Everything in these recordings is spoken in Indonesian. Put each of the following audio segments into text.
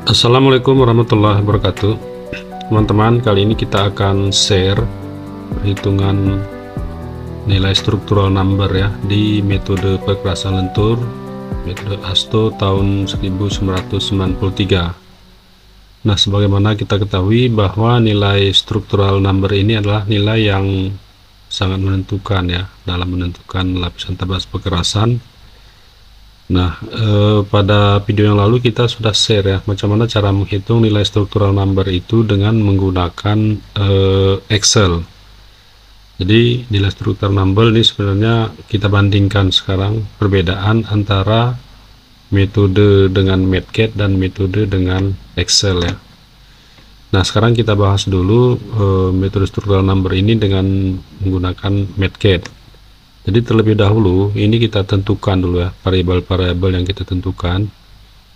Assalamualaikum warahmatullahi wabarakatuh. Teman-teman, kali ini kita akan share perhitungan nilai struktural number ya di metode perkerasan lentur, metode ASTO tahun 1993. Nah, sebagaimana kita ketahui bahwa nilai struktural number ini adalah nilai yang sangat menentukan ya dalam menentukan lapisan tabas perkerasan. Nah, pada video yang lalu kita sudah share ya macam mana cara menghitung nilai struktural number itu dengan menggunakan Excel. Jadi nilai struktural number ini sebenarnya kita bandingkan sekarang perbedaan antara metode dengan MATCAD dan metode dengan Excel ya. Nah, sekarang kita bahas dulu metode struktural number ini dengan menggunakan MATCAD. Jadi terlebih dahulu ini kita tentukan dulu ya variabel-variabel yang kita tentukan.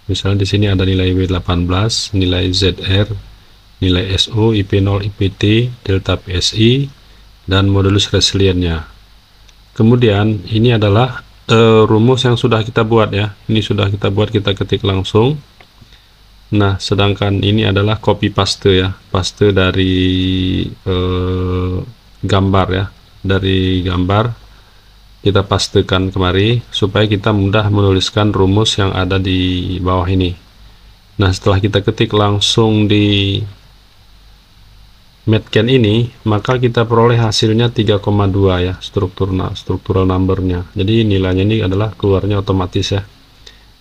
Misalnya di sini ada nilai W18, nilai ZR, nilai SO, IP0, IPT, delta PSI, dan modulus resiliennya. Kemudian ini adalah rumus yang sudah kita buat ya. Ini sudah kita buat, kita ketik langsung. Nah, sedangkan ini adalah copy paste ya, paste dari gambar ya, dari gambar kita pastekan kemari supaya kita mudah menuliskan rumus yang ada di bawah ini. Nah, setelah kita ketik langsung di MATCAD ini, maka kita peroleh hasilnya 3,2 ya, struktural numbernya. Jadi nilainya ini adalah keluarnya otomatis ya.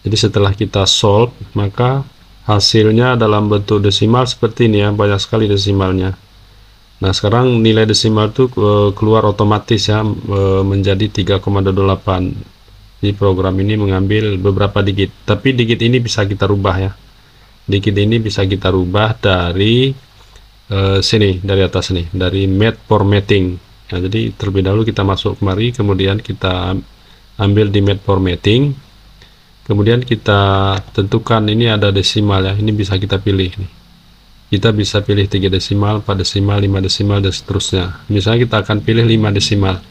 Jadi setelah kita solve, maka hasilnya dalam bentuk desimal seperti ini ya, banyak sekali desimalnya. Nah, sekarang nilai desimal itu keluar otomatis ya, menjadi 3,28. Jadi program ini mengambil beberapa digit, tapi digit ini bisa kita rubah ya. Digit ini bisa kita rubah dari sini, dari atas nih, dari mat formatting. Nah, jadi terlebih dahulu kita masuk kemari, kemudian kita ambil di mat formatting, kemudian kita tentukan ini ada desimal ya, ini bisa kita pilih nih. Kita bisa pilih 3 desimal, 4 desimal, 5 desimal, dan seterusnya. Misalnya kita akan pilih 5 desimal,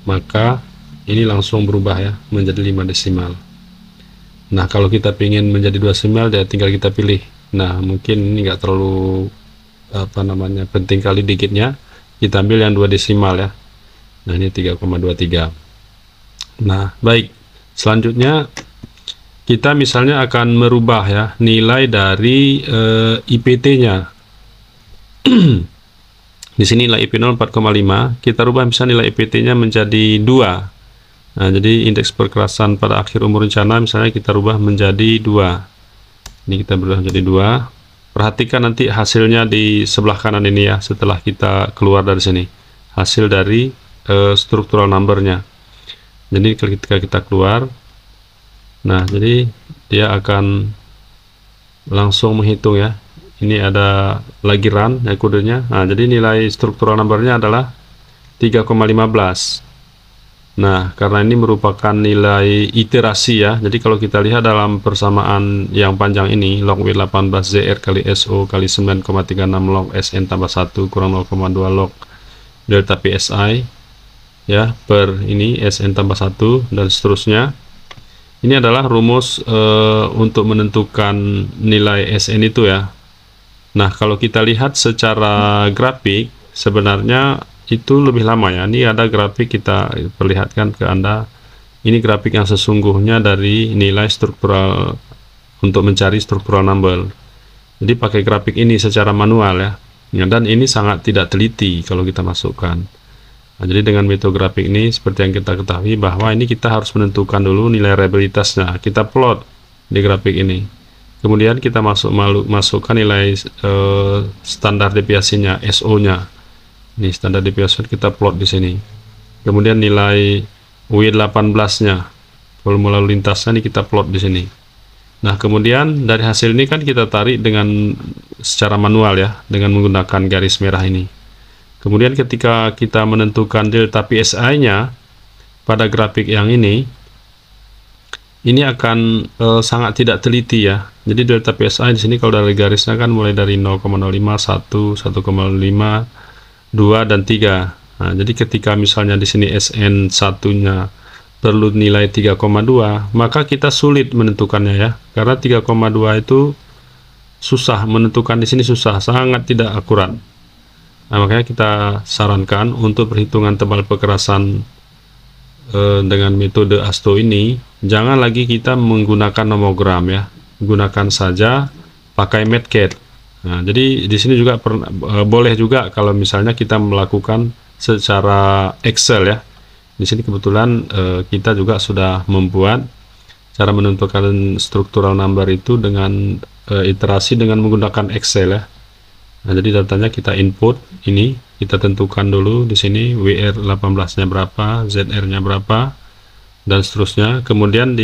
maka ini langsung berubah ya menjadi 5 desimal. Nah, kalau kita ingin menjadi 2 desimal, ya tinggal kita pilih. Nah, mungkin ini enggak terlalu penting kali digitnya, kita ambil yang 2 desimal ya. Nah, ini 3,23. Nah, baik, selanjutnya kita misalnya akan merubah ya nilai dari IPT-nya. Di sini nilai IP0 4,5, kita rubah misalnya nilai IPT-nya menjadi 2. Nah, jadi indeks perkerasan pada akhir umur rencana misalnya kita rubah menjadi 2. Ini kita berubah menjadi 2. Perhatikan nanti hasilnya di sebelah kanan ini ya, setelah kita keluar dari sini. Hasil dari struktural number-nya. Jadi ketika kita keluar, nah, jadi dia akan langsung menghitung ya. Ini ada lagi run ya kodenya. Nah, jadi nilai struktural numbernya adalah 3,15. Nah, karena ini merupakan nilai iterasi ya. Jadi kalau kita lihat dalam persamaan yang panjang ini, log W18 ZR kali SO kali 9,36 log SN tambah 1 kurang 0,2 log delta PSI ya per ini SN tambah 1 dan seterusnya. Ini adalah rumus untuk menentukan nilai SN itu ya. Nah, kalau kita lihat secara grafik, sebenarnya itu lebih lama ya. Ini ada grafik, kita perlihatkan ke Anda. Ini grafik yang sesungguhnya dari nilai struktural untuk mencari struktural number. Jadi pakai grafik ini secara manual ya. Dan ini sangat tidak teliti kalau kita masukkan. Nah, jadi dengan metode grafik ini seperti yang kita ketahui bahwa ini kita harus menentukan dulu nilai reliabilitasnya. Kita plot di grafik ini. Kemudian kita masukkan nilai standar deviasinya, SO-nya. Ini standar deviasi kita plot di sini. Kemudian nilai W18-nya, volume lalu lintasnya ini kita plot di sini. Nah, kemudian dari hasil ini kan kita tarik dengan secara manual ya, dengan menggunakan garis merah ini. Kemudian ketika kita menentukan delta PSI-nya pada grafik yang ini akan sangat tidak teliti ya. Jadi delta PSI di sini kalau dari garisnya kan mulai dari 0,05, 1, 1,5, 2 dan 3. Nah, jadi ketika misalnya di sini SN satunya perlu nilai 3,2, maka kita sulit menentukannya ya. Karena 3,2 itu susah menentukan di sini, susah, sangat tidak akurat. Nah, makanya kita sarankan untuk perhitungan tebal perkerasan dengan metode ASTO ini, jangan lagi kita menggunakan nomogram ya, gunakan saja pakai MATCAT. Nah, jadi di sini juga boleh juga kalau misalnya kita melakukan secara Excel ya. Di sini kebetulan kita juga sudah membuat cara menentukan struktural number itu dengan iterasi dengan menggunakan Excel ya. Nah, jadi datanya kita input, ini kita tentukan dulu di sini WR 18-nya berapa, ZR-nya berapa, dan seterusnya. Kemudian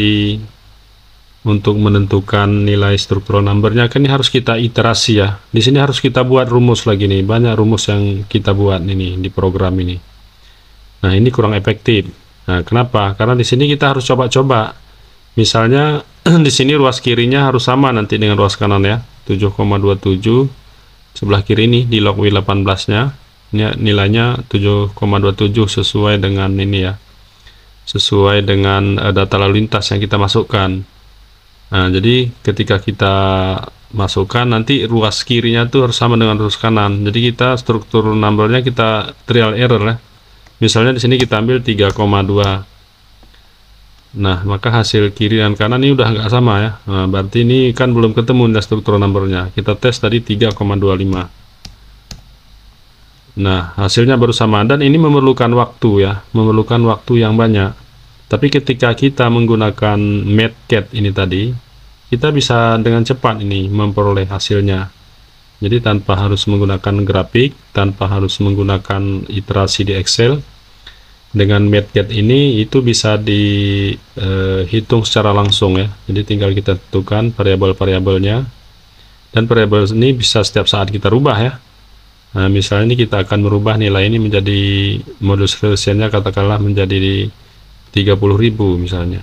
untuk menentukan nilai struktural number-nya kan ini harus kita iterasi ya. Di sini harus kita buat rumus lagi nih, banyak rumus yang kita buat ini di program ini. Nah, ini kurang efektif. Nah, kenapa? Karena di sini kita harus coba-coba. Misalnya di sini ruas kirinya harus sama nanti dengan ruas kanan ya, 7,27. Sebelah kiri ini di log W18-nya nilainya 7,27 sesuai dengan ini ya, sesuai dengan data lalu lintas yang kita masukkan. Nah, jadi ketika kita masukkan nanti ruas kirinya tuh harus sama dengan ruas kanan. Jadi kita struktur numbernya kita trial error ya. Misalnya di sini kita ambil 3,2. Nah, maka hasil kiri dan kanan ini udah nggak sama ya. Nah, berarti ini kan belum ketemu nilai struktur numbernya. Kita tes tadi 3,25. Nah, hasilnya baru sama, dan ini memerlukan waktu ya, memerlukan waktu yang banyak. Tapi ketika kita menggunakan MATCAT ini tadi, kita bisa dengan cepat ini memperoleh hasilnya. Jadi tanpa harus menggunakan grafik, tanpa harus menggunakan iterasi di Excel. Dengan MATCAT ini itu bisa dihitung secara langsung ya. Jadi tinggal kita tentukan variabel-variabelnya, dan variabel ini bisa setiap saat kita rubah ya. Nah, misalnya ini kita akan merubah nilai ini menjadi modulus koefisiennya katakanlah menjadi 30.000 misalnya.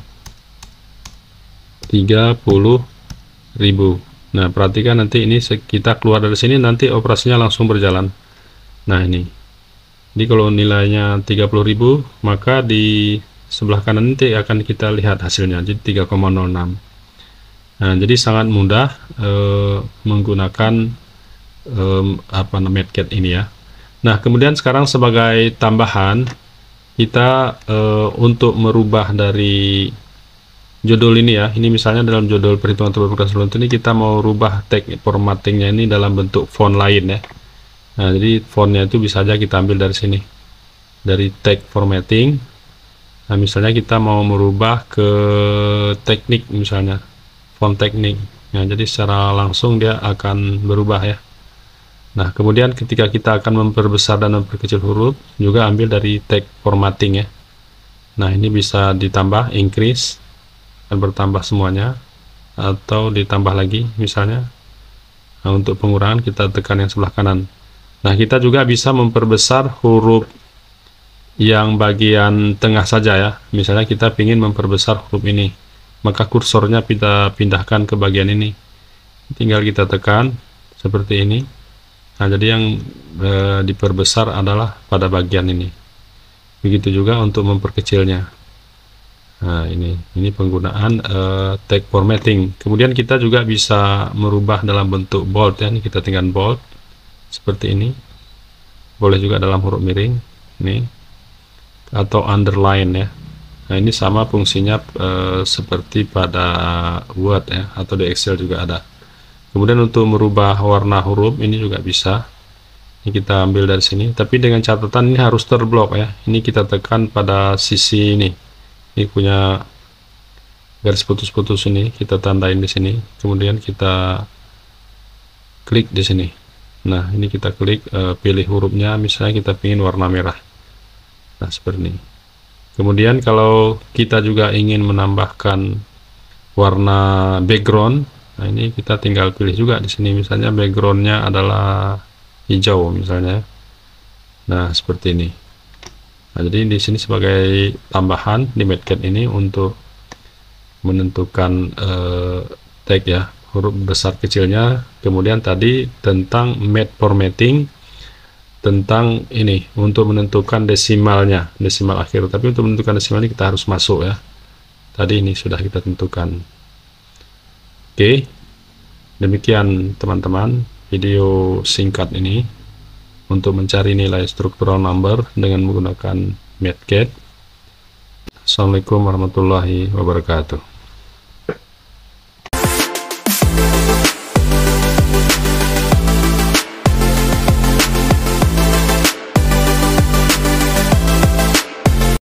30.000. Nah, perhatikan nanti ini kita keluar dari sini nanti operasinya langsung berjalan. Nah, ini. Jadi kalau nilainya 30.000, maka di sebelah kanan nanti akan kita lihat hasilnya, jadi 3,06. Nah, jadi sangat mudah menggunakan MATCAT ini ya. Nah, kemudian sekarang sebagai tambahan, kita untuk merubah dari judul ini ya, ini misalnya dalam judul perhitungan tebal perkerasan ini kita mau rubah tag formattingnya ini dalam bentuk font lain ya. Nah, jadi fontnya itu bisa aja kita ambil dari sini, dari tag formatting. Nah, misalnya kita mau merubah ke teknik misalnya, font teknik. Nah, jadi secara langsung dia akan berubah ya. Nah, kemudian ketika kita akan memperbesar dan memperkecil huruf, juga ambil dari tag formatting ya. Nah, ini bisa ditambah, increase, dan bertambah semuanya, atau ditambah lagi misalnya. Nah, untuk pengurangan kita tekan yang sebelah kanan. Nah, kita juga bisa memperbesar huruf yang bagian tengah saja ya. Misalnya kita ingin memperbesar huruf ini, maka kursornya kita pindahkan ke bagian ini. Tinggal kita tekan seperti ini. Nah, jadi yang diperbesar adalah pada bagian ini. Begitu juga untuk memperkecilnya. Nah, ini penggunaan tag formatting. Kemudian kita juga bisa merubah dalam bentuk bold ya. Ini kita tinggal bold. Seperti ini, boleh juga dalam huruf miring ini, atau underline ya. Nah, ini sama fungsinya seperti pada Word ya, atau di Excel juga ada. Kemudian untuk merubah warna huruf ini juga bisa. Ini kita ambil dari sini, tapi dengan catatan ini harus terblok ya. Ini kita tekan pada sisi ini. Ini punya garis putus-putus ini, kita tandain di sini. Kemudian kita klik di sini. Nah, ini kita klik, pilih hurufnya, misalnya kita ingin warna merah. Nah, seperti ini. Kemudian kalau kita juga ingin menambahkan warna background, nah ini kita tinggal pilih juga di sini, misalnya backgroundnya adalah hijau misalnya. Nah, seperti ini. Nah, jadi di sini sebagai tambahan di MATCAT ini untuk menentukan tag ya, huruf besar kecilnya. Kemudian tadi tentang mat formatting, tentang ini untuk menentukan desimalnya, desimal akhir. Tapi untuk menentukan desimalnya kita harus masuk ya. Tadi ini sudah kita tentukan. Oke. Demikian teman-teman video singkat ini untuk mencari nilai structural number dengan menggunakan MATLAB. Assalamualaikum warahmatullahi wabarakatuh.